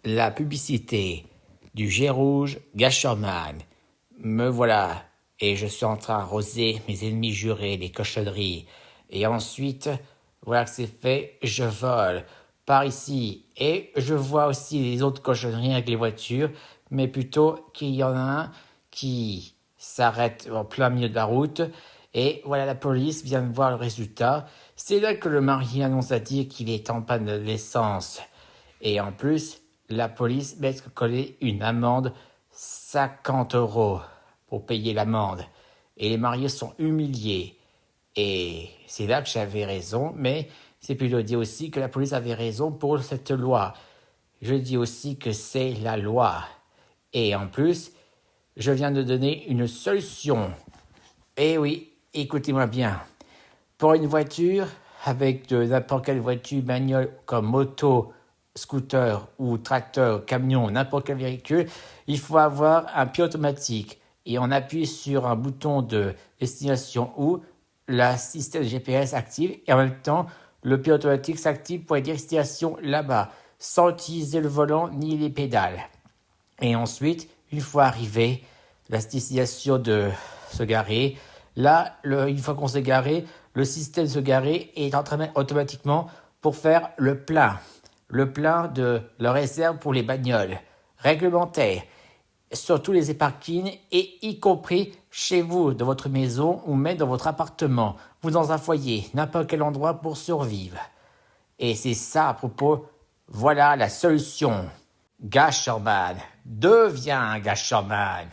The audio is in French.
la publicité du jet rouge Gasherman. Me voilà, et je suis en train d'arroser mes ennemis jurés, les cochonneries. Et ensuite, voilà que c'est fait, je vole par ici. Et je vois aussi les autres cochonneries avec les voitures, mais plutôt qu'il y en a un qui s'arrête en plein milieu de la route. Et voilà, la police vient de voir le résultat. C'est là que le mari annonce à dire qu'il est en panne d'essence. Et en plus, la police va être collée une amende 50 € pour payer l'amende. Et les mariés sont humiliés. Et c'est là que j'avais raison, mais c'est plutôt dire aussi que la police avait raison pour cette loi. Je dis aussi que c'est la loi. Et en plus, je viens de donner une solution. Eh oui, écoutez-moi bien. Pour une voiture, avec de n'importe quelle voiture, bagnole comme moto, scooter ou tracteur, camion, n'importe quel véhicule, il faut avoir un pied automatique. Et on appuie sur un bouton de destination où le système GPS active et en même temps, le pied automatique s'active pour les destinations là-bas, sans utiliser le volant ni les pédales. Et ensuite, une fois arrivé, la destination de se garer, là, une fois qu'on s'est garé, le système de se garer est entraîné automatiquement pour faire le plein de la réserve pour les bagnoles, réglementaire, sur tous les parkings et y compris chez vous, dans votre maison ou même dans votre appartement, ou dans un foyer, n'importe quel endroit pour survivre. Et c'est ça à propos, voilà la solution. Gasherman, deviens un Gasherman.